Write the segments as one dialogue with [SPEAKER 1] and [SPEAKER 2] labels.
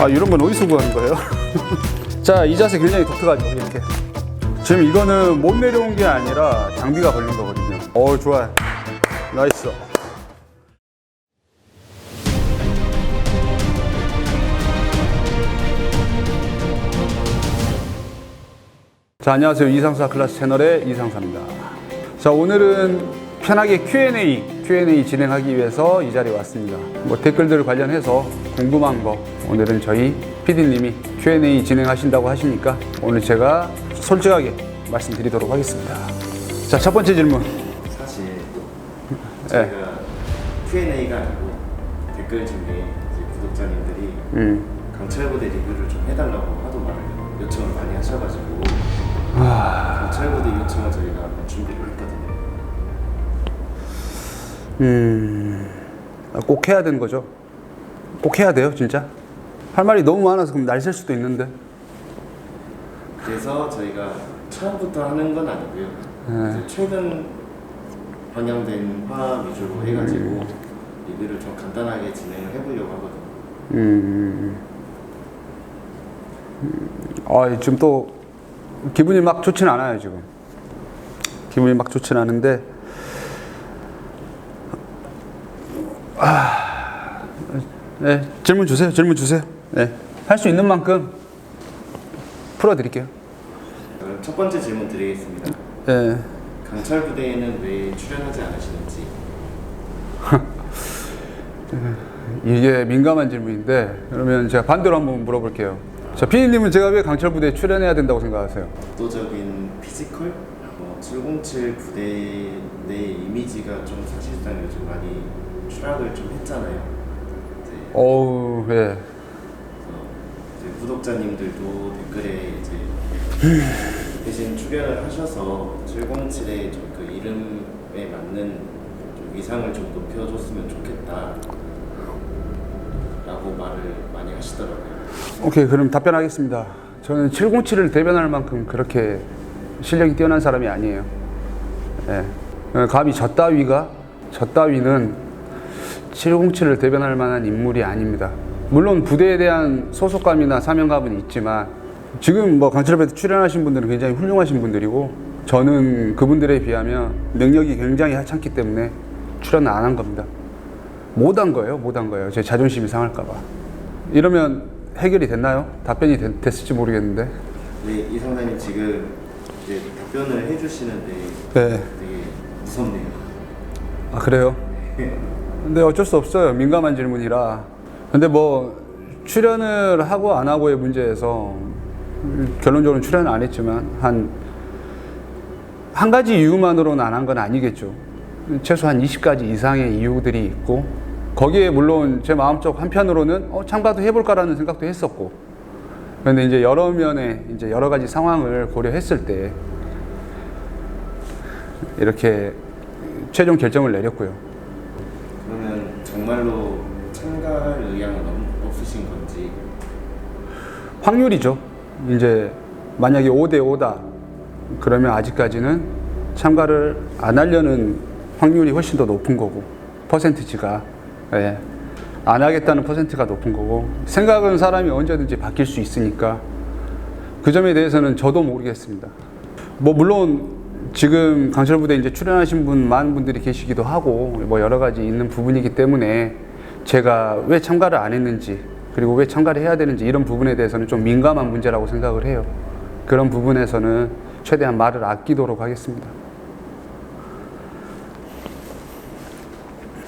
[SPEAKER 1] 아, 이런 건 어디서 구하는 거예요? 자, 이 자세 굉장히 독특하죠, 이렇게. 지금 이거는 못 내려온 게 아니라 장비가 걸린 거거든요. 좋아요. 나이스. 자, 안녕하세요. 이상사 클래스 채널의 이상사입니다. 자, 오늘은 편하게 Q&A 진행하기 위해서 이 자리에 왔습니다. 댓글들 관련해서 궁금한 거, 오늘은 저희 PD님이 Q&A 진행하신다고 하시니까 오늘 제가 솔직하게 말씀드리도록 하겠습니다. 자, 첫 번째 질문.
[SPEAKER 2] 사실 저희가 Q&A가 아니고 댓글 중에 이제 구독자님들이 강철부대 리뷰를 좀 해달라고 하도 말을 요청을 많이 하셔가지고 강철부대 요청을 저희가 한번 준비를 했거든요.
[SPEAKER 1] 꼭 해야 되는 거죠? 꼭 해야 돼요, 진짜? 할 말이 너무 많아서 그럼 날 셀 수도 있는데.
[SPEAKER 2] 그래서 저희가 처음부터 하는 건 아니고요. 이제 최근 번영된 화 위주로 해가지고 리뷰를 좀 간단하게 진행을 해보려고 하거든요.
[SPEAKER 1] 지금 또 기분이 막 좋진 않아요, 지금. 기분이 막 좋진 않은데, 네, 질문 주세요. 네, 할 수 있는 만큼 풀어드릴게요.
[SPEAKER 2] 그럼 첫 번째 질문 드리겠습니다.
[SPEAKER 1] 네.
[SPEAKER 2] 강철부대에는 왜 출연하지 않으시는지.
[SPEAKER 1] 이게 민감한 질문인데, 그러면 제가 반대로 한번 물어볼게요. 자, 피디님은 제가 왜 강철부대에 출연해야 된다고 생각하세요?
[SPEAKER 2] 압도적인 피지컬? 707 부대 내 이미지가 좀 사실상 요즘 많이 추락을 좀 했잖아요.
[SPEAKER 1] 예.
[SPEAKER 2] 그래서 이제 구독자님들도 댓글에 이제 대신 출연을 하셔서 707의 좀 그 이름에 맞는 좀 위상을 좀 높여줬으면 좋겠다 라고 말을 많이 하시더라고요.
[SPEAKER 1] 오케이, 그럼 답변하겠습니다. 저는 707을 대변할 만큼 그렇게 실력이 뛰어난 사람이 아니에요. 예. 감히 저 따위는 707을 대변할 만한 인물이 아닙니다. 물론 부대에 대한 소속감이나 사명감은 있지만, 지금 강철부대 출연하신 분들은 굉장히 훌륭하신 분들이고, 저는 그분들에 비하면 능력이 굉장히 하찮기 때문에 출연을 안 한 겁니다. 못 한 거예요. 제 자존심이 상할까봐. 이러면 해결이 됐나요? 답변이 됐을지 모르겠는데.
[SPEAKER 2] 네, 이 상사님 지금 이제 답변을 해주시는데
[SPEAKER 1] 네.
[SPEAKER 2] 되게 무섭네요.
[SPEAKER 1] 아, 그래요? 근데 어쩔 수 없어요. 민감한 질문이라. 근데 출연을 하고 안 하고의 문제에서 결론적으로 출연을 안 했지만 한 가지 이유만으로는 안 한 건 아니겠죠. 최소한 20가지 이상의 이유들이 있고, 거기에 물론 제 마음속 한편으로는 참가도 해볼까라는 생각도 했었고, 그런데 이제 여러 면에 이제 여러 가지 상황을 고려했을 때 이렇게 최종 결정을 내렸고요.
[SPEAKER 2] 그러면 정말로 참가할 의향은 없으신 건지?
[SPEAKER 1] 확률이죠. 이제 만약에 5대 5다 그러면 아직까지는 참가를 안 하려는 확률이 훨씬 더 높은 거고, 퍼센티지가 안 하겠다는 퍼센트가 높은 거고, 생각은 사람이 언제든지 바뀔 수 있으니까 그 점에 대해서는 저도 모르겠습니다. 물론 지금 강철부대 이제 출연하신 많은 분들이 계시기도 하고 여러 가지 있는 부분이기 때문에 제가 왜 참가를 안 했는지, 그리고 왜 참가를 해야 되는지 이런 부분에 대해서는 좀 민감한 문제라고 생각을 해요. 그런 부분에서는 최대한 말을 아끼도록 하겠습니다.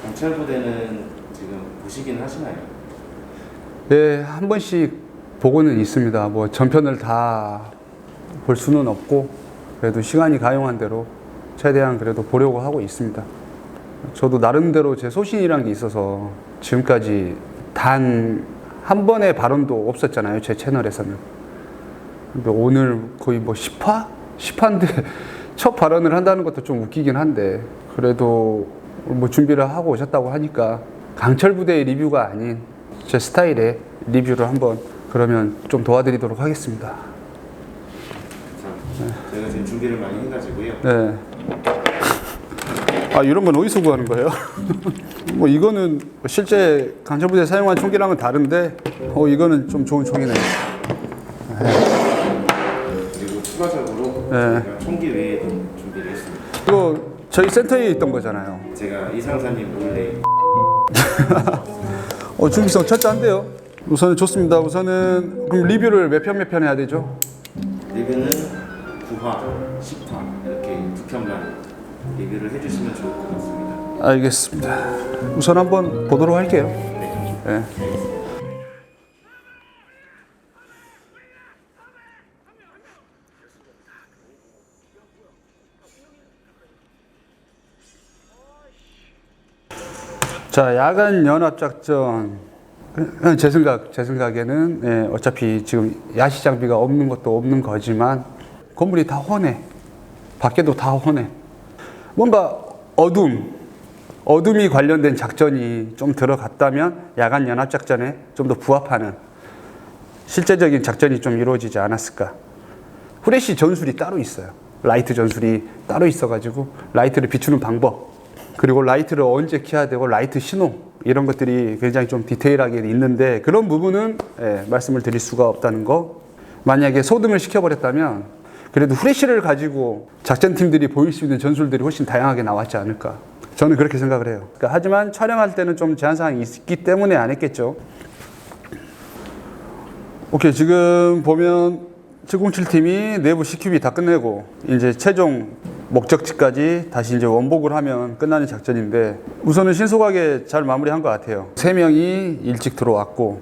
[SPEAKER 2] 강철부대는 지금 보시긴 하시나요?
[SPEAKER 1] 네, 한 번씩 보고는 있습니다. 전편을 다 볼 수는 없고, 그래도 시간이 가용한 대로 최대한 그래도 보려고 하고 있습니다. 저도 나름대로 제 소신이란 게 있어서 지금까지 단 한 번의 발언도 없었잖아요, 제 채널에서는. 근데 오늘 거의 10화인데 첫 발언을 한다는 것도 좀 웃기긴 한데, 그래도 준비를 하고 오셨다고 하니까 강철부대의 리뷰가 아닌 제 스타일의 리뷰를 한번 그러면 좀 도와드리도록 하겠습니다.
[SPEAKER 2] 저희가 지금 준비를 많이 해가지고요.
[SPEAKER 1] 네. 아, 이런 건 어디서 구하는 거예요? 뭐 이거는 실제 강철부대에 사용한 총기랑은 다른데 이거는 좀 좋은 총이네요.
[SPEAKER 2] 그리고 추가적으로
[SPEAKER 1] 네.
[SPEAKER 2] 저희가 총기 외에도 준비를 했습니다.
[SPEAKER 1] 이거 저희 센터에 있던 거잖아요.
[SPEAKER 2] 제가 이상사님 몰래
[SPEAKER 1] 준비성 철저한데요. 우선은 좋습니다. 우선은 그럼 리뷰를 몇 편 해야 되죠?
[SPEAKER 2] 리뷰는 9화, 10화 이렇게 두 편만 리뷰를 해주시면 좋을 것 같습니다.
[SPEAKER 1] 알겠습니다. 우선 한번 보도록 할게요. 네. 자, 야간 연합 작전. 제 생각에는 어차피 지금 야시 장비가 없는 것도 없는 거지만 건물이 다 훤해. 밖에도 다 훤해. 뭔가 어둠이 관련된 작전이 좀 들어갔다면 야간 연합 작전에 좀 더 부합하는 실제적인 작전이 좀 이루어지지 않았을까. 후레쉬 전술이 따로 있어요. 라이트 전술이 따로 있어가지고 라이트를 비추는 방법, 그리고 라이트를 언제 켜야 되고 라이트 신호, 이런 것들이 굉장히 좀 디테일하게 있는데 그런 부분은 말씀을 드릴 수가 없다는 거. 만약에 소등을 시켜버렸다면 그래도 후레쉬를 가지고 작전팀들이 보일 수 있는 전술들이 훨씬 다양하게 나왔지 않을까, 저는 그렇게 생각을 해요. 그러니까 하지만 촬영할 때는 좀 제한사항이 있기 때문에 안 했겠죠. 오케이, 지금 보면 707팀이 내부 CQB 다 끝내고 이제 최종 목적지까지 다시 이제 원복을 하면 끝나는 작전인데, 우선은 신속하게 잘 마무리한 것 같아요. 3명이 일찍 들어왔고,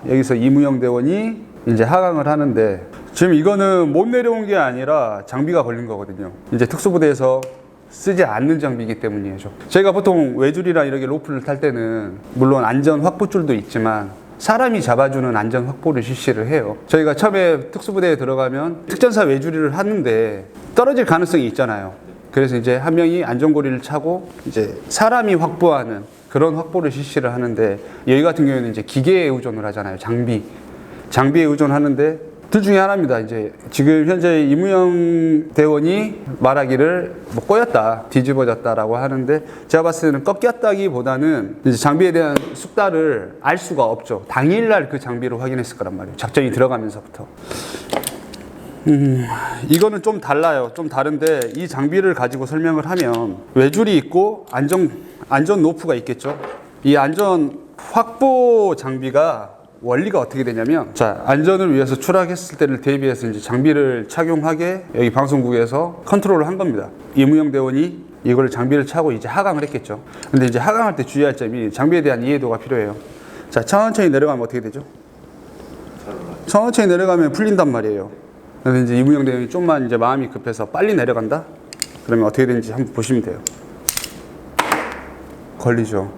[SPEAKER 1] 여기서 이무영 대원이 이제 하강을 하는데, 지금 이거는 못 내려온 게 아니라 장비가 걸린 거거든요. 이제 특수부대에서 쓰지 않는 장비이기 때문이죠. 저희가 보통 외줄이랑 이렇게 로프를 탈 때는 물론 안전 확보줄도 있지만 사람이 잡아주는 안전 확보를 실시를 해요. 저희가 처음에 특수부대에 들어가면 특전사 외줄이를 하는데 떨어질 가능성이 있잖아요. 그래서 이제 한 명이 안전고리를 차고 이제 사람이 확보하는 그런 확보를 실시를 하는데, 여기 같은 경우에는 이제 기계에 의존을 하잖아요. 장비에 의존하는데 둘 중에 하나입니다. 이제 지금 현재 이무영 대원이 말하기를 뭐 꼬였다, 뒤집어졌다라고 하는데, 제가 봤을 때는 꺾였다기보다는 이제 장비에 대한 숙달을 알 수가 없죠. 당일날 그 장비를 확인했을 거란 말이에요. 작전이 들어가면서부터. 이거는 좀 달라요. 좀 다른데, 이 장비를 가지고 설명을 하면 외줄이 있고 안전 노프가 있겠죠. 이 안전 확보 장비가 원리가 어떻게 되냐면, 자, 안전을 위해서 추락했을 때를 대비해서 이제 장비를 착용하게 여기 방송국에서 컨트롤을 한 겁니다. 이무영 대원이 이걸 장비를 차고 이제 하강을 했겠죠. 근데 이제 하강할 때 주의할 점이 장비에 대한 이해도가 필요해요. 자, 천천히 내려가면 어떻게 되죠? 천천히 내려가면 풀린단 말이에요. 그래서 이제 이무영 대원이 좀만 이제 마음이 급해서 빨리 내려간다? 그러면 어떻게 되는지 한번 보시면 돼요. 걸리죠.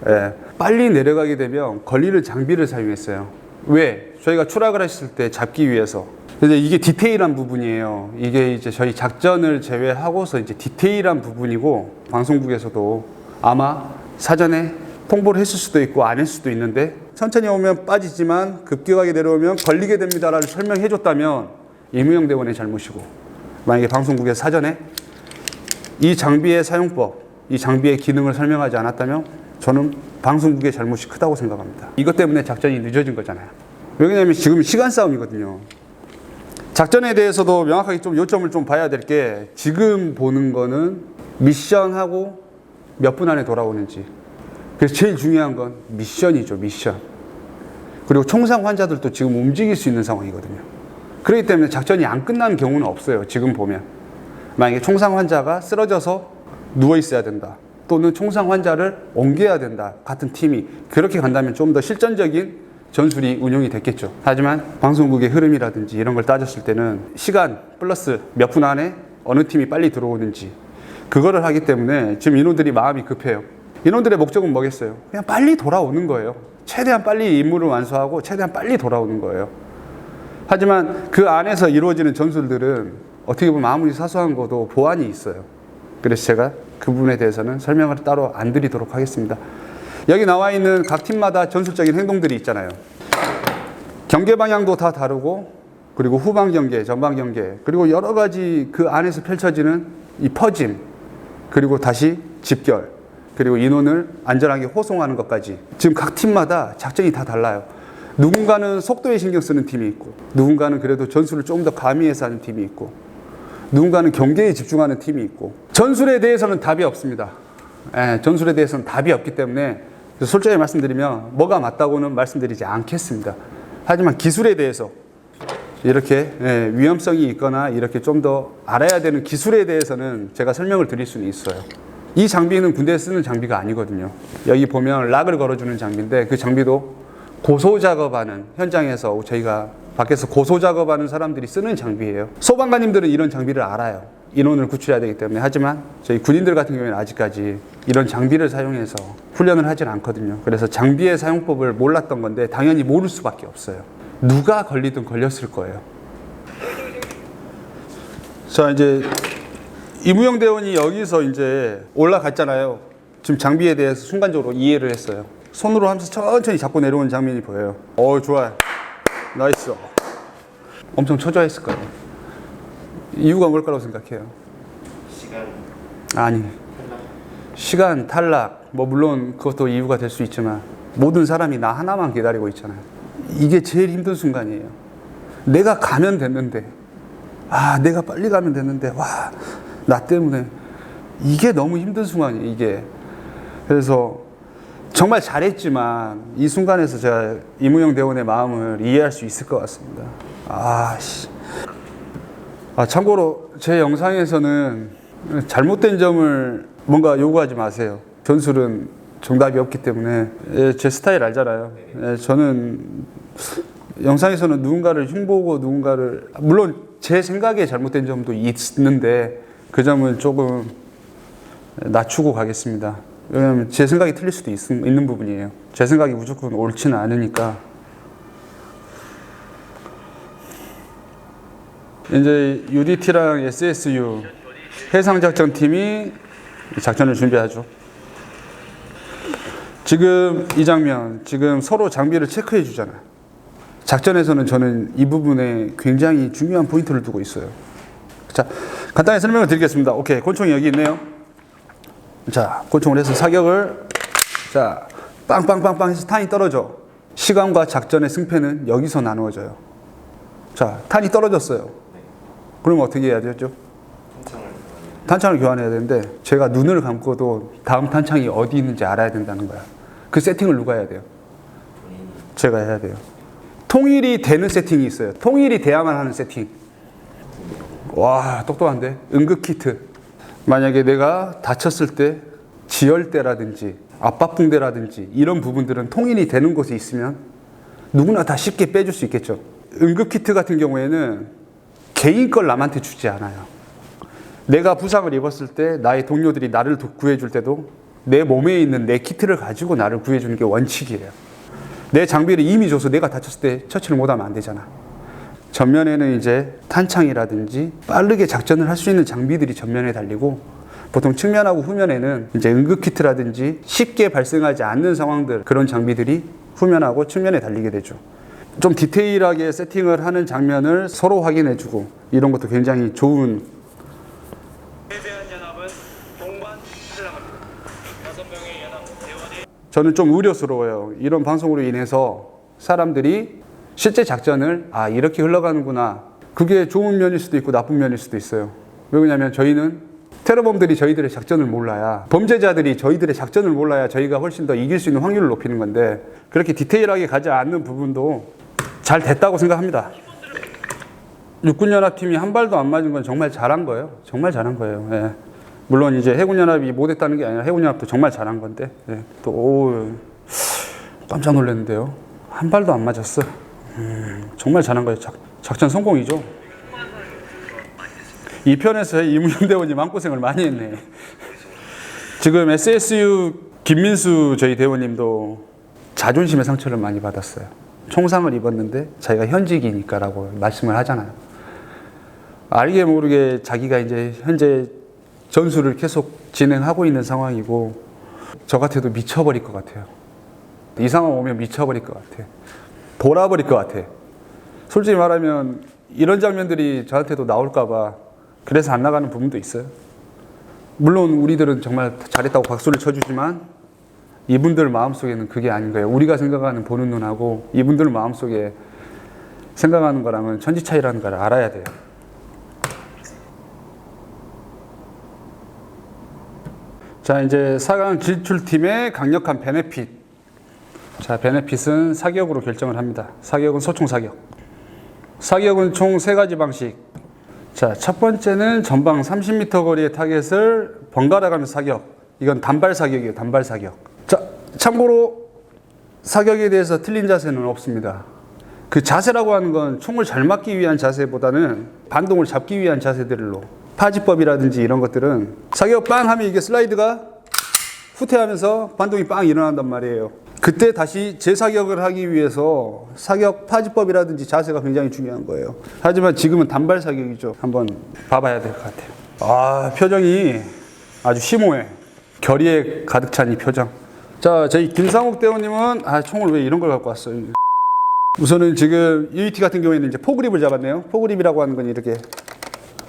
[SPEAKER 1] 예. 빨리 내려가게 되면 걸리는 장비를 사용했어요. 왜? 저희가 추락을 했을 때 잡기 위해서. 근데 이게 디테일한 부분이에요. 이게 이제 저희 작전을 제외하고서 이제 디테일한 부분이고, 방송국에서도 아마 사전에 통보를 했을 수도 있고 안 했을 수도 있는데, 천천히 오면 빠지지만 급격하게 내려오면 걸리게 됩니다라고 설명해 줬다면 이무영 대원의 잘못이고, 만약에 방송국에서 사전에 이 장비의 사용법, 이 장비의 기능을 설명하지 않았다면 저는 방송국의 잘못이 크다고 생각합니다. 이것 때문에 작전이 늦어진 거잖아요. 왜냐하면 지금 시간 싸움이거든요. 작전에 대해서도 명확하게 좀 요점을 좀 봐야 될 게, 지금 보는 거는 미션하고 몇 분 안에 돌아오는지. 그래서 제일 중요한 건 미션이죠, 미션. 그리고 총상 환자들도 지금 움직일 수 있는 상황이거든요. 그렇기 때문에 작전이 안 끝난 경우는 없어요. 지금 보면 만약에 총상 환자가 쓰러져서 누워 있어야 된다, 또는 총상 환자를 옮겨야 된다, 같은 팀이 그렇게 간다면 좀 더 실전적인 전술이 운용이 됐겠죠. 하지만 방송국의 흐름이라든지 이런 걸 따졌을 때는 시간 플러스 몇 분 안에 어느 팀이 빨리 들어오는지, 그거를 하기 때문에 지금 인원들이 마음이 급해요. 인원들의 목적은 뭐겠어요? 그냥 빨리 돌아오는 거예요. 최대한 빨리 임무를 완수하고 최대한 빨리 돌아오는 거예요. 하지만 그 안에서 이루어지는 전술들은 어떻게 보면 아무리 사소한 것도 보안이 있어요. 그래서 제가 그 부분에 대해서는 설명을 따로 안 드리도록 하겠습니다. 여기 나와 있는 각 팀마다 전술적인 행동들이 있잖아요. 경계 방향도 다 다르고, 그리고 후방 경계, 전방 경계, 그리고 여러 가지 그 안에서 펼쳐지는 이 퍼짐, 그리고 다시 집결, 그리고 인원을 안전하게 호송하는 것까지 지금 각 팀마다 작전이 다 달라요. 누군가는 속도에 신경 쓰는 팀이 있고, 누군가는 그래도 전술을 조금 더 가미해서 하는 팀이 있고, 누군가는 경계에 집중하는 팀이 있고, 전술에 대해서는 답이 없습니다. 전술에 대해서는 답이 없기 때문에 솔직히 말씀드리면 뭐가 맞다고는 말씀드리지 않겠습니다. 하지만 기술에 대해서 이렇게 위험성이 있거나 이렇게 좀 더 알아야 되는 기술에 대해서는 제가 설명을 드릴 수는 있어요. 이 장비는 군대에 쓰는 장비가 아니거든요. 여기 보면 락을 걸어주는 장비인데 그 장비도 고소 작업하는 현장에서 저희가 밖에서 고소 작업하는 사람들이 쓰는 장비예요. 소방관님들은 이런 장비를 알아요. 인원을 구출해야 되기 때문에. 하지만 저희 군인들 같은 경우에는 아직까지 이런 장비를 사용해서 훈련을 하진 않거든요. 그래서 장비의 사용법을 몰랐던 건데 당연히 모를 수밖에 없어요. 누가 걸리든 걸렸을 거예요. 자, 이제 이무영 대원이 여기서 이제 올라갔잖아요. 지금 장비에 대해서 순간적으로 이해를 했어요. 손으로 하면서 천천히 잡고 내려오는 장면이 보여요. 좋아요. 나이스. 엄청 초조했을 거예요. 이유가 뭘까라고 생각해요?
[SPEAKER 2] 시간.
[SPEAKER 1] 아니. 시간, 탈락. 물론 그것도 이유가 될 수 있지만 모든 사람이 나 하나만 기다리고 있잖아요. 이게 제일 힘든 순간이에요. 내가 가면 됐는데, 내가 빨리 가면 됐는데, 나 때문에. 이게 너무 힘든 순간이에요, 이게. 그래서 정말 잘했지만 이 순간에서 제가 이무영 대원의 마음을 이해할 수 있을 것 같습니다. 참고로 제 영상에서는 잘못된 점을 뭔가 요구하지 마세요. 전술은 정답이 없기 때문에. 제 스타일 알잖아요. 저는 영상에서는 누군가를 흉보고 누군가를, 물론 제 생각에 잘못된 점도 있는데 그 점은 조금 낮추고 가겠습니다. 왜냐하면 제 생각이 틀릴 수도 있는 부분이에요. 제 생각이 무조건 옳지는 않으니까. 이제 UDT랑 SSU 해상작전팀이 작전을 준비하죠. 지금 이 장면, 지금 서로 장비를 체크해 주잖아요. 작전에서는 저는 이 부분에 굉장히 중요한 포인트를 두고 있어요. 자, 간단히 설명을 드리겠습니다. 오케이, 권총이 여기 있네요. 자, 권총을 해서 사격을, 자, 빵빵빵빵 해서 탄이 떨어져. 시간과 작전의 승패는 여기서 나누어져요. 자, 탄이 떨어졌어요. 그러면 어떻게 해야 되죠? 탄창을 교환해야 되는데, 제가 눈을 감고도 다음 탄창이 어디 있는지 알아야 된다는 거야. 그 세팅을 누가 해야 돼요? 제가 해야 돼요. 통일이 되는 세팅이 있어요. 통일이 돼야만 하는 세팅. 와, 똑똑한데? 응급키트. 만약에 내가 다쳤을 때 지혈대라든지 압박붕대라든지 이런 부분들은 통일이 되는 곳에 있으면 누구나 다 쉽게 빼줄 수 있겠죠. 응급키트 같은 경우에는 개인 걸 남한테 주지 않아요. 내가 부상을 입었을 때 나의 동료들이 나를 구해줄 때도 내 몸에 있는 내 키트를 가지고 나를 구해주는 게 원칙이에요. 내 장비를 이미 줘서 내가 다쳤을 때 처치를 못하면 안 되잖아. 전면에는 이제 탄창이라든지 빠르게 작전을 할 수 있는 장비들이 전면에 달리고, 보통 측면하고 후면에는 이제 응급키트라든지 쉽게 발생하지 않는 상황들, 그런 장비들이 후면하고 측면에 달리게 되죠. 좀 디테일하게 세팅을 하는 장면을 서로 확인해주고 이런 것도 굉장히 좋은. 저는 좀 우려스러워요. 이런 방송으로 인해서 사람들이 실제 작전을 이렇게 흘러가는구나. 그게 좋은 면일 수도 있고 나쁜 면일 수도 있어요. 왜 그러냐면 저희는 테러범들이 저희들의 작전을 몰라야, 범죄자들이 저희들의 작전을 몰라야 저희가 훨씬 더 이길 수 있는 확률을 높이는 건데, 그렇게 디테일하게 가지 않는 부분도 잘 됐다고 생각합니다. 육군연합팀이 한 발도 안 맞은 건 정말 잘한 거예요. 정말 잘한 거예요. 예. 물론 이제 해군연합이 못했다는 게 아니라 해군연합도 정말 잘한 건데, 깜짝 놀랐는데요. 한 발도 안 맞았어. 정말 잘한 거예요. 작전 성공이죠. 이 편에서 이무영 대원이 마음고생을 많이 했네. 지금 SSU 김민수 저희 대원님도 자존심의 상처를 많이 받았어요. 총상을 입었는데 자기가 현직이니까라고 말씀을 하잖아요. 알게 모르게 자기가 이제 현재 전술을 계속 진행하고 있는 상황이고, 저 같아도 미쳐버릴 것 같아요. 이 상황 오면 미쳐버릴 것 같아. 돌아버릴 것 같아. 솔직히 말하면 이런 장면들이 저한테도 나올까 봐 그래서 안 나가는 부분도 있어요. 물론 우리들은 정말 잘했다고 박수를 쳐주지만 이분들 마음속에는 그게 아닌 거예요. 우리가 생각하는 보는 눈하고 이분들 마음속에 생각하는 거랑은 천지 차이라는 걸 알아야 돼요. 자, 이제 4강 진출팀의 강력한 베네핏. 자, 베네핏은 사격으로 결정을 합니다. 사격은 소총 사격. 사격은 총 3가지 방식. 자, 첫 번째는 전방 30m 거리의 타겟을 번갈아 가면서 사격. 이건 단발 사격이에요. 단발 사격. 자, 참고로 사격에 대해서 틀린 자세는 없습니다. 그 자세라고 하는 건 총을 잘 맞기 위한 자세보다는 반동을 잡기 위한 자세들로, 파지법이라든지 이런 것들은 사격 빵 하면 이게 슬라이드가 후퇴하면서 반동이 빵 일어난단 말이에요. 그때 다시 재사격을 하기 위해서 사격 파지법이라든지 자세가 굉장히 중요한 거예요. 하지만 지금은 단발 사격이죠. 한번 봐봐야 될 것 같아요. 아, 표정이 아주 심오해. 결의에 가득 찬 이 표정. 자, 저희 김상욱 대원님은 총을 왜 이런 걸 갖고 왔어요? 우선은 지금 UET 같은 경우에는 이제 포그립을 잡았네요. 포그립이라고 하는 건 이렇게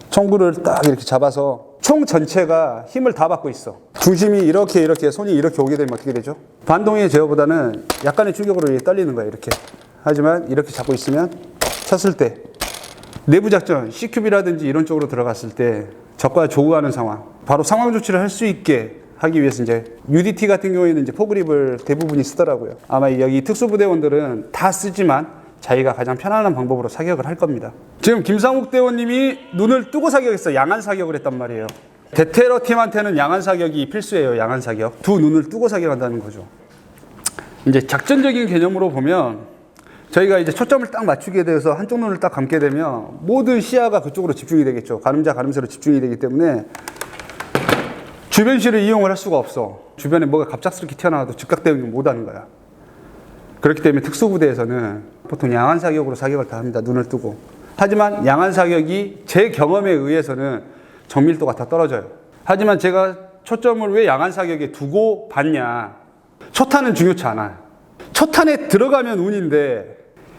[SPEAKER 1] 총구를 딱 이렇게 잡아서 총 전체가 힘을 다 받고 있어. 중심이 이렇게 손이 이렇게 오게 되면 어떻게 되죠? 반동의 제어보다는 약간의 충격으로 떨리는 거예요. 이렇게. 하지만 이렇게 잡고 있으면 쳤을 때 내부 작전, C큐비라든지 이런 쪽으로 들어갔을 때 적과 조우하는 상황, 바로 상황 조치를 할 수 있게 하기 위해서 이제 UDT 같은 경우에는 이제 포그립을 대부분이 쓰더라고요. 아마 여기 특수부대원들은 다 쓰지만 자기가 가장 편안한 방법으로 사격을 할 겁니다. 지금 김상욱 대원님이 눈을 뜨고 사격했어요. 양안 사격을 했단 말이에요. 대테러 팀한테는 양안 사격이 필수예요. 양안 사격. 두 눈을 뜨고 사격한다는 거죠. 이제 작전적인 개념으로 보면 저희가 이제 초점을 딱 맞추게 돼서 한쪽 눈을 딱 감게 되면 모든 시야가 그쪽으로 집중이 되겠죠. 가늠자 가늠새로 집중이 되기 때문에 주변 시를 이용을 할 수가 없어. 주변에 뭐가 갑작스럽게 튀어나와도 즉각 대응을 못 하는 거야. 그렇기 때문에 특수부대에서는 보통 양안 사격으로 사격을 다 합니다. 눈을 뜨고. 하지만 양안 사격이 제 경험에 의해서는 정밀도가 더 떨어져요. 하지만 제가 초점을 왜 양안 사격에 두고 봤냐. 초탄은 중요치 않아요. 초탄에 들어가면 운인데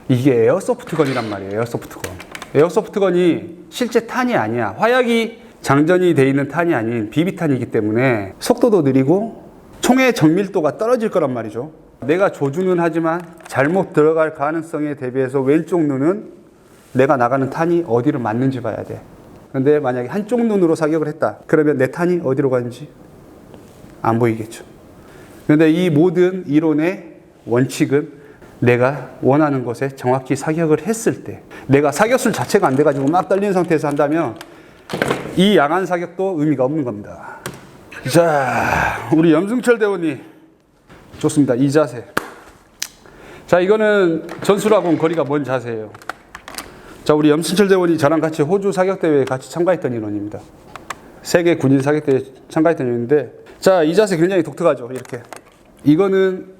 [SPEAKER 1] 이게 에어소프트건이란 말이에요. 에어소프트건. 에어소프트건이 실제 탄이 아니야. 화약이 장전이 돼 있는 탄이 아닌 비비탄이기 때문에 속도도 느리고 총의 정밀도가 떨어질 거란 말이죠. 내가 조준은 하지만 잘못 들어갈 가능성에 대비해서 왼쪽 눈은 내가 나가는 탄이 어디로 맞는지 봐야 돼. 근데 만약에 한쪽 눈으로 사격을 했다. 그러면 내 탄이 어디로 가는지 안 보이겠죠. 근데 이 모든 이론의 원칙은 내가 원하는 곳에 정확히 사격을 했을 때, 내가 사격술 자체가 안 돼가지고 막 떨리는 상태에서 한다면 이 양안 사격도 의미가 없는 겁니다. 자, 우리 염승철 대원님 좋습니다. 이 자세. 자, 이거는 전술하고는 거리가 먼 자세예요. 자, 우리 염승철 대원이 저랑 같이 호주 사격대회에 같이 참가했던 인원입니다. 세계 군인 사격대회에 참가했던 인원인데, 자, 이 자세 굉장히 독특하죠. 이렇게. 이거는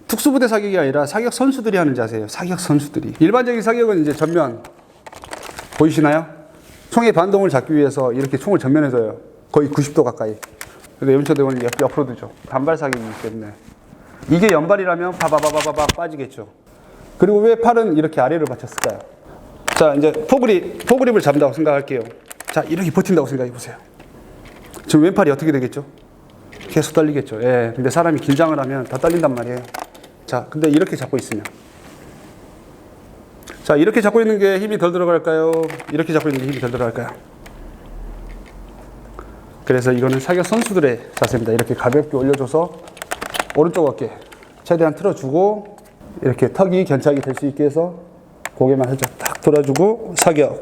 [SPEAKER 1] 특수부대 사격이 아니라 사격 선수들이 하는 자세예요. 사격 선수들이. 일반적인 사격은 이제 전면 보이시나요? 총의 반동을 잡기 위해서 이렇게 총을 전면에 둬요. 거의 90도 가까이. 근데 염철 대원이 옆으로 두죠. 단발 사격이기 때문에. 이게 연발이라면 바바바바바 빠지겠죠. 그리고 왜 팔은 이렇게 아래로 받쳤을까요? 자, 이제 포그립을 잡는다고 생각할게요. 자, 이렇게 버틴다고 생각해 보세요. 지금 왼팔이 어떻게 되겠죠? 계속 떨리겠죠. 예. 근데 사람이 긴장을 하면 다 떨린단 말이에요. 자, 근데 이렇게 잡고 있으면. 자, 이렇게 잡고 있는 게 힘이 덜 들어갈까요? 이렇게 잡고 있는 게 힘이 덜 들어갈까요? 그래서 이거는 사격 선수들의 자세입니다. 이렇게 가볍게 올려줘서 오른쪽 어깨 최대한 틀어주고 이렇게 턱이 견착이 될 수 있게 해서 고개만 살짝 딱 돌아주고 사격.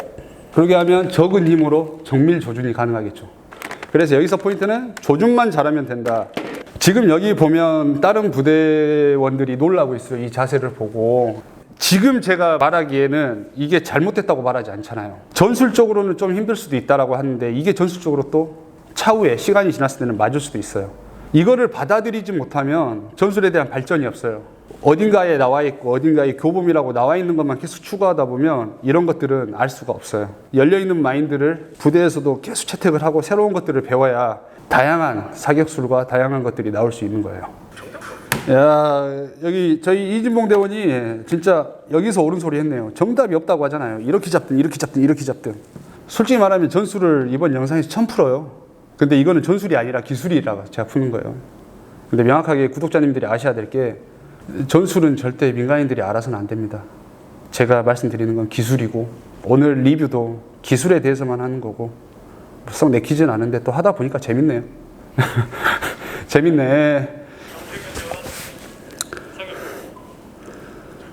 [SPEAKER 1] 그렇게 하면 적은 힘으로 정밀 조준이 가능하겠죠. 그래서 여기서 포인트는 조준만 잘하면 된다. 지금 여기 보면 다른 부대원들이 놀라고 있어요. 이 자세를 보고. 지금 제가 말하기에는 이게 잘못됐다고 말하지 않잖아요. 전술적으로는 좀 힘들 수도 있다라고 하는데 이게 전술적으로 또 차후에 시간이 지났을 때는 맞을 수도 있어요. 이거를 받아들이지 못하면 전술에 대한 발전이 없어요. 어딘가에 나와 있고 어딘가에 교범이라고 나와 있는 것만 계속 추구하다 보면 이런 것들은 알 수가 없어요. 열려있는 마인드를 부대에서도 계속 채택을 하고 새로운 것들을 배워야 다양한 사격술과 다양한 것들이 나올 수 있는 거예요. 야, 여기 저희 이진봉 대원이 진짜 여기서 옳은 소리 했네요. 정답이 없다고 하잖아요. 이렇게 잡든 이렇게 잡든 이렇게 잡든. 솔직히 말하면 전술을 이번 영상에서 처음 풀어요. 근데 이거는 전술이 아니라 기술이라고 제가 푸는 거예요. 근데 명확하게 구독자님들이 아셔야 될 게 전술은 절대 민간인들이 알아서는 안 됩니다. 제가 말씀드리는 건 기술이고 오늘 리뷰도 기술에 대해서만 하는 거고 썩 내키진 않은데 또 하다 보니까 재밌네요. 재밌네.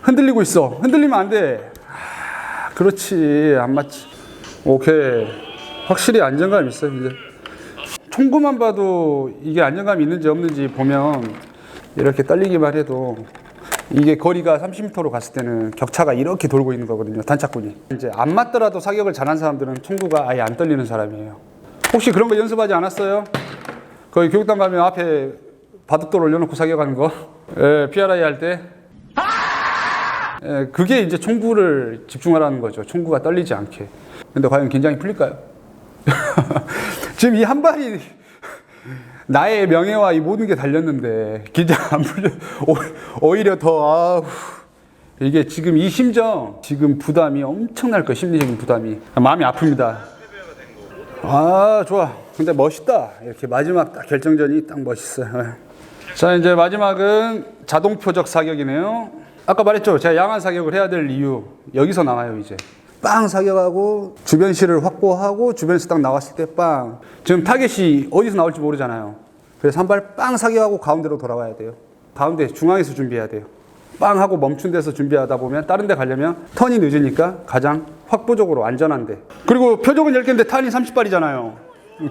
[SPEAKER 1] 흔들리고 있어. 흔들리면 안 돼. 그렇지. 안 맞지. 오케이. 확실히 안정감 있어요. 이제 총구만 봐도 이게 안정감이 있는지 없는지 보면 이렇게 떨리기만 해도 이게 거리가 30m로 갔을 때는 격차가 이렇게 돌고 있는 거거든요. 단착군이. 이제 안 맞더라도 사격을 잘하는 사람들은 총구가 아예 안 떨리는 사람이에요. 혹시 그런 거 연습하지 않았어요? 거기 교육단 가면 앞에 바둑돌 올려놓고 사격하는 거? 예, PRI 할 때? 예, 그게 이제 총구를 집중하라는 거죠. 총구가 떨리지 않게. 근데 과연 긴장이 풀릴까요? 지금 이 한 발이 나의 명예와 이 모든 게 달렸는데 긴장 안 풀려. 오히려 더 아우. 이게 지금 이 심정, 지금 부담이 엄청날 거예요. 심리적인 부담이. 마음이 아픕니다. 아, 좋아. 근데 멋있다. 이렇게 마지막 딱 결정전이 딱 멋있어요. 자, 이제 마지막은 자동 표적 사격이네요. 아까 말했죠. 제가 양안 사격을 해야 될 이유. 여기서 나와요, 이제. 빵 사격하고 주변 시를 확보하고 주변에서 딱 나왔을 때 빵. 지금 타겟이 어디서 나올지 모르잖아요. 그래서 한 발 빵 사격하고 가운데로 돌아와야 돼요. 가운데 중앙에서 준비해야 돼요. 빵 하고 멈춘 데서 준비하다 보면 다른 데 가려면 턴이 늦으니까 가장 확보적으로 안전한데. 그리고 표적은 10개인데 탄이 30발이잖아요.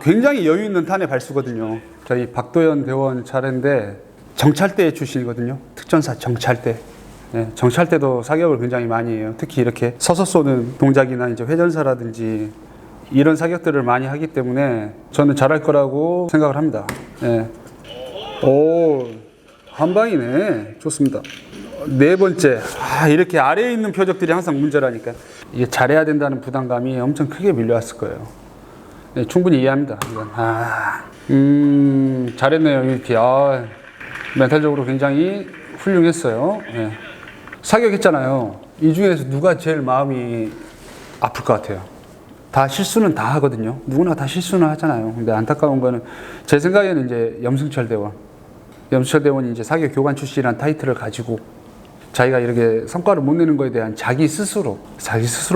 [SPEAKER 1] 굉장히 여유 있는 탄의 발수거든요. 저희 박도현 대원 차례인데 정찰대 출신이거든요. 특전사 정찰대. 네, 정찰대도 사격을 굉장히 많이 해요. 특히 이렇게 서서 쏘는 동작이나 이제 회전사라든지 이런 사격들을 많이 하기 때문에 저는 잘할 거라고 생각을 합니다. 네. 오, 한 방이네. 좋습니다. 네 번째. 이렇게 아래에 있는 표적들이 항상 문제라니까. 이게 잘해야 된다는 부담감이 엄청 크게 밀려왔을 거예요. 네, 충분히 이해합니다. 이건. 잘했네요. 이렇게. 멘탈적으로 굉장히 훌륭했어요. 네. 사격했잖아요. 이 중에서 누가 제일 마음이 아플 것 같아요? 다 실수는 다 하거든요. 누구나 다 실수는 하잖아요. 근데 안타까운 거는 제 생각에는 이제 염승철 대원. 염승철 대원이 이제 사격 교관 출신이라는 타이틀을 가지고 자기가 이렇게 성과를 못 내는 거에 대한 자기 스스로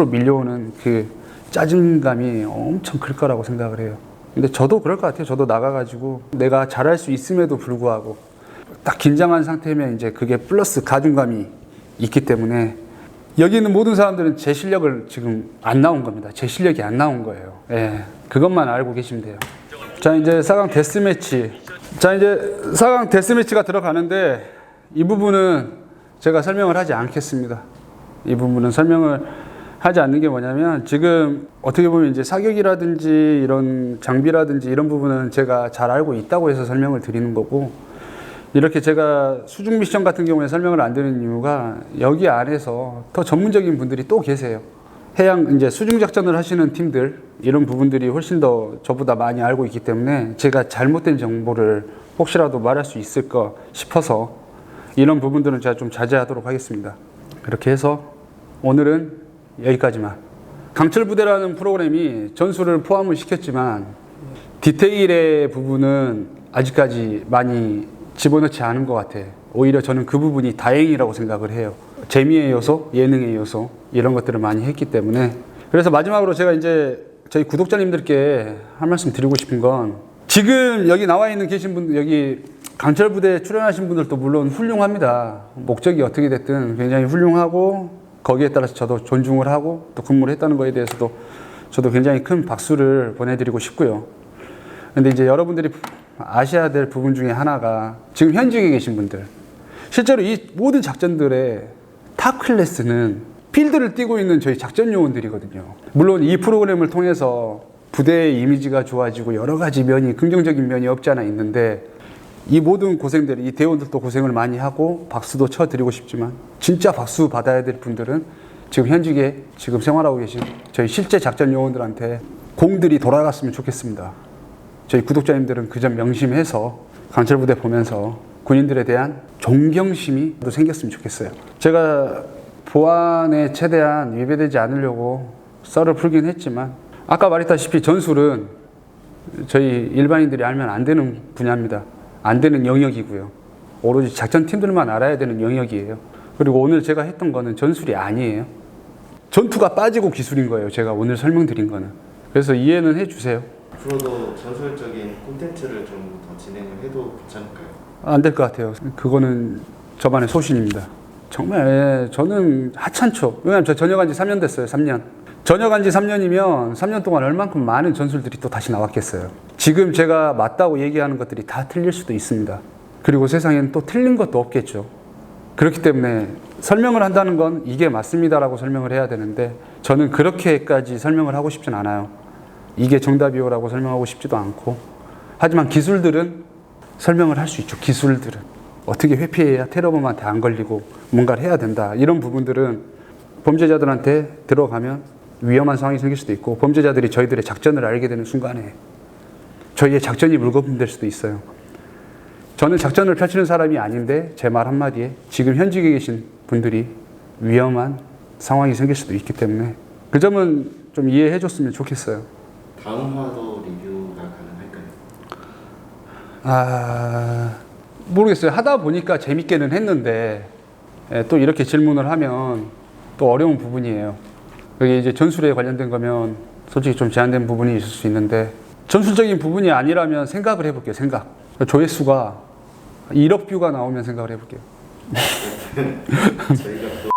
[SPEAKER 1] 밀려오는 그 짜증감이 엄청 클 거라고 생각을 해요. 근데 저도 그럴 것 같아요. 저도 나가가지고 내가 잘할 수 있음에도 불구하고 딱 긴장한 상태면 이제 그게 플러스 가중감이 있기 때문에 여기 있는 모든 사람들은 제 실력을 지금 안 나온 겁니다. 제 실력이 안 나온 거예요. 예, 그것만 알고 계시면 돼요. 자, 이제 4강 데스매치. 자, 이제 4강 데스매치가 들어가는데 이 부분은 제가 설명을 하지 않겠습니다. 이 부분은 설명을 하지 않는 게 뭐냐면 지금 어떻게 보면 이제 사격이라든지 이런 장비라든지 이런 부분은 제가 잘 알고 있다고 해서 설명을 드리는 거고 이렇게 제가 수중 미션 같은 경우에 설명을 안 드리는 이유가 여기 안에서 더 전문적인 분들이 또 계세요. 해양 이제 수중 작전을 하시는 팀들 이런 부분들이 훨씬 더 저보다 많이 알고 있기 때문에 제가 잘못된 정보를 혹시라도 말할 수 있을까 싶어서 이런 부분들은 제가 좀 자제하도록 하겠습니다. 그렇게 해서 오늘은 여기까지만. 강철부대라는 프로그램이 전술을 포함을 시켰지만 디테일의 부분은 아직까지 많이 집어넣지 않은 것 같아요. 오히려 저는 그 부분이 다행이라고 생각을 해요. 재미의 요소, 예능의 요소 이런 것들을 많이 했기 때문에. 그래서 마지막으로 제가 이제 저희 구독자님들께 한 말씀 드리고 싶은 건 지금 여기 나와 있는 계신 분들, 여기 강철부대에 출연하신 분들도 물론 훌륭합니다. 목적이 어떻게 됐든 굉장히 훌륭하고 거기에 따라서 저도 존중을 하고 또 근무를 했다는 거에 대해서도 저도 굉장히 큰 박수를 보내드리고 싶고요. 근데 이제 여러분들이 아셔야 될 부분 중에 하나가 지금 현직에 계신 분들, 실제로 이 모든 작전들의 탑 클래스는 필드를 뛰고 있는 저희 작전 요원들이거든요. 물론 이 프로그램을 통해서 부대의 이미지가 좋아지고 여러 가지 면이, 긍정적인 면이 없지 않아 있는데 이 모든 고생들, 이 대원들도 고생을 많이 하고 박수도 쳐드리고 싶지만 진짜 박수 받아야 될 분들은 지금 현직에 지금 생활하고 계신 저희 실제 작전 요원들한테 공들이 돌아갔으면 좋겠습니다. 저희 구독자님들은 그 점 명심해서 강철부대 보면서 군인들에 대한 존경심이 또 생겼으면 좋겠어요. 제가 보안에 최대한 위배되지 않으려고 썰을 풀긴 했지만 아까 말했다시피 전술은 저희 일반인들이 알면 안 되는 분야입니다. 안 되는 영역이고요. 오로지 작전팀들만 알아야 되는 영역이에요. 그리고 오늘 제가 했던 거는 전술이 아니에요. 전투가 빠지고 기술인 거예요. 제가 오늘 설명드린 거는. 그래서 이해는 해주세요.
[SPEAKER 2] 앞으로도 전술적인 콘텐츠를 좀 더 진행을 해도 괜찮을까요?
[SPEAKER 1] 안 될 것 같아요. 그거는 저만의 소신입니다. 정말 저는 하찮죠. 왜냐하면 저 전역한 지 3년 됐어요. 3년. 전역한 지 3년이면 3년 동안 얼만큼 많은 전술들이 또 다시 나왔겠어요. 지금 제가 맞다고 얘기하는 것들이 다 틀릴 수도 있습니다. 그리고 세상엔 또 틀린 것도 없겠죠. 그렇기 때문에 설명을 한다는 건 이게 맞습니다라고 설명을 해야 되는데 저는 그렇게까지 설명을 하고 싶진 않아요. 이게 정답이요라고 설명하고 싶지도 않고. 하지만 기술들은 설명을 할 수 있죠. 기술들은 어떻게 회피해야 테러범한테 안 걸리고 뭔가를 해야 된다. 이런 부분들은 범죄자들한테 들어가면 위험한 상황이 생길 수도 있고 범죄자들이 저희들의 작전을 알게 되는 순간에 저희의 작전이 물거품될 수도 있어요. 저는 작전을 펼치는 사람이 아닌데 제 말 한마디에 지금 현직에 계신 분들이 위험한 상황이 생길 수도 있기 때문에 그 점은 좀 이해해 줬으면 좋겠어요.
[SPEAKER 2] 다음 화도 리뷰가 가능할까요?
[SPEAKER 1] 모르겠어요. 하다 보니까 재밌게는 했는데 또 이렇게 질문을 하면 또 어려운 부분이에요. 여기 이제 전술에 관련된 거면 솔직히 좀 제한된 부분이 있을 수 있는데 전술적인 부분이 아니라면 생각을 해볼게요. 생각. 조회수가 1억 뷰가 나오면 생각을 해볼게요.
[SPEAKER 2] 저희가 또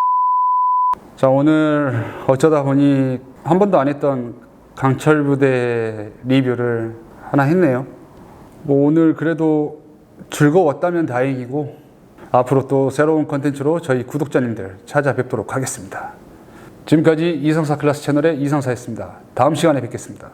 [SPEAKER 1] 자, 오늘 어쩌다 보니 한 번도 안 했던 강철 부대 리뷰를 하나 했네요. 뭐 오늘 그래도 즐거웠다면 다행이고 앞으로 또 새로운 컨텐츠로 저희 구독자님들 찾아뵙도록 하겠습니다. 지금까지 이성사 클래스 채널의 이성사였습니다. 다음 시간에 뵙겠습니다.